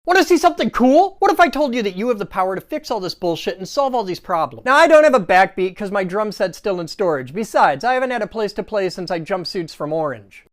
Want to see something cool? What if I told you that you have the power to fix all this bullshit and solve all these problems? Now, I don't have a backbeat because my drum set's still in storage. Besides, I haven't had a place to play since I jumpsuits from Orange.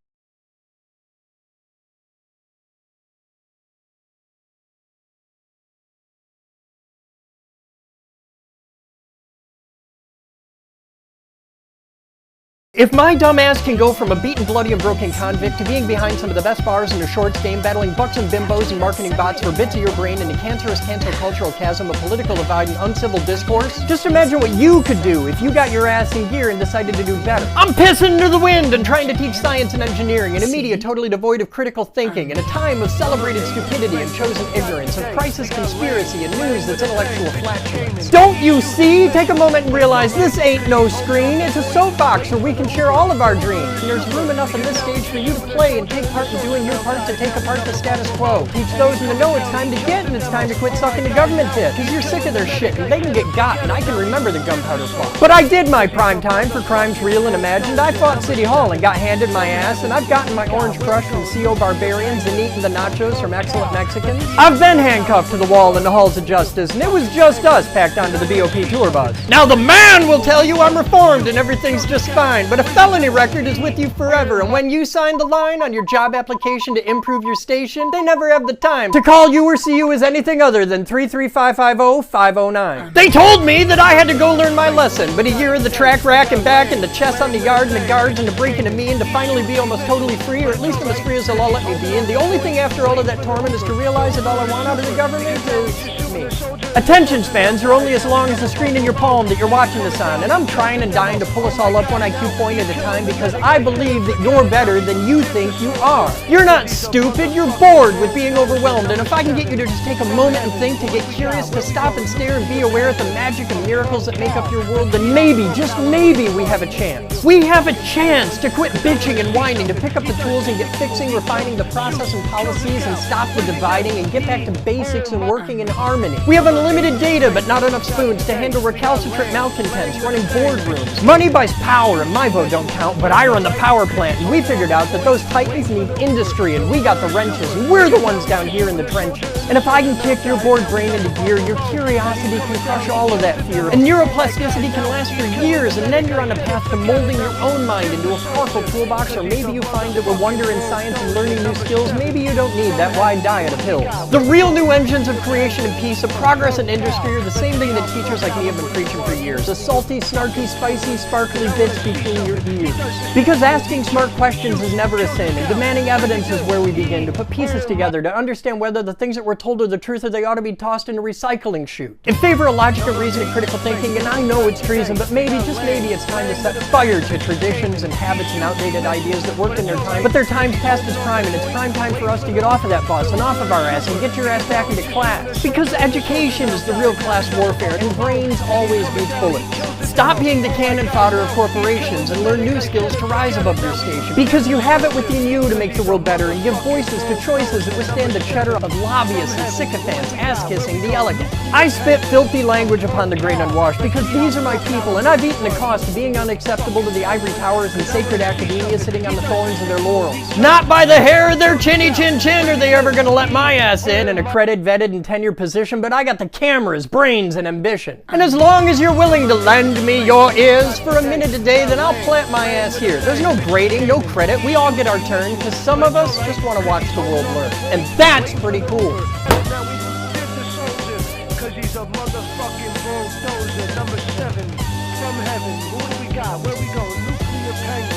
If my dumbass can go from a beaten, bloody, and broken convict to being behind some of the best bars in the shorts game, battling bucks and bimbos and marketing bots for bits of your brain in the cancerous cancel cultural chasm of political divide and uncivil discourse, just imagine what you could do if you got your ass in gear and decided to do better. I'm pissing into the wind and trying to teach science and engineering in a media totally devoid of critical thinking, in a time of celebrated stupidity and chosen ignorance, of crisis conspiracy and news that's intellectual flatulence. Don't you see? Take a moment and realize this ain't no screen. It's a soapbox where we can share all of our dreams, and there's room enough in this stage for you to play and take part in doing your part to take apart the status quo. Teach those in the know it's time to get, and it's time to quit sucking the government tit, because you're sick of their shit, and they can get got, and I can remember the gunpowder plot. But I did my prime time for crimes real and imagined. I fought City Hall and got handed my ass, and I've gotten my orange crush from CO barbarians and eaten the nachos from excellent Mexicans. I've been handcuffed to the wall in the halls of justice, and it was just us packed onto the BOP tour bus. Now the man will tell you I'm reformed and everything's just fine, but a felony record is with you forever, and when you sign the line on your job application to improve your station, they never have the time to call you or see you as anything other than 33550-509. They told me that I had to go learn my lesson, but a year of the track rack and back and the chess on the yard and the guards and the break into me and to finally be almost totally free, or at least I'm as free as they'll all let me be, and the only thing after all of that torment is to realize that all I want out of the government is me. Attention spans are only as long as the screen in your palm that you're watching this on, and I'm trying and dying to pull us all up one IQ point at a time because I believe that you're better than you think you are. You're not stupid, you're bored with being overwhelmed, and if I can get you to just take a moment and think, to get curious, to stop and stare and be aware of the magic and miracles that make up your world, then maybe, just maybe, we have a chance. We have a chance to quit bitching and whining, to pick up the tools and get fixing, refining the process and policies, and stop the dividing and get back to basics and working in harmony. We have unlimited data, but not enough spoons to handle recalcitrant malcontents running boardrooms. Money buys power, and my vote don't count, but I run the power plant, and we figured out that those titans need industry, and we got the wrenches, and we're the ones down here in the trenches. And if I can kick your bored brain into gear, your curiosity can crush all of that fear, and neuroplasticity can last for years, and then you're on a path to molding your own mind into a powerful toolbox, or maybe you find that with wonder in science and learning new skills, maybe you don't need that wide diet of pills. The real new engines of creation and peace, of progress and industry, are the same thing that teachers like me have been preaching for years. A salty, snarky, spicy, sparkly bits between your ears. Because asking smart questions is never a sin, and demanding evidence is where we begin to put pieces together to understand whether the things that we're told are the truth or they ought to be tossed in a recycling chute. In favor of logic and reason and critical thinking, and I know it's treason, but maybe, just maybe, it's time to set fire to traditions and habits and outdated ideas that worked in their time, but their time's past its prime, and it's prime time for us to get off of that bus and off of our ass and get your ass back into class. Because education is the real class warfare, and brains always beats bullets. Stop being the cannon fodder of corporations and learn new skills to rise above your station. Because you have it within you to make the world better and give voices to choices that withstand the cheddar of lobbyists and sycophants, ass-kissing the elegant. I spit filthy language upon the great unwashed because these are my people, and I've eaten the cost of being unacceptable to the ivory towers and sacred academia sitting on the thorns of their laurels. Not by the hair of their chinny chin chin are they ever gonna let my ass in a credit, vetted, and tenured position, but I got the cameras, brains, and ambition. And as long as you're willing to lend me your ears for a minute a day, then I'll plant my ass here. There's no grading, no credit, we all get our turn, because some of us just want to watch the world learn. And that's pretty cool. Now we give the soldier, cause he's a motherfucking bulldozer. Number 7 from heaven. Who do we got? Where we going? Nuclear penguin.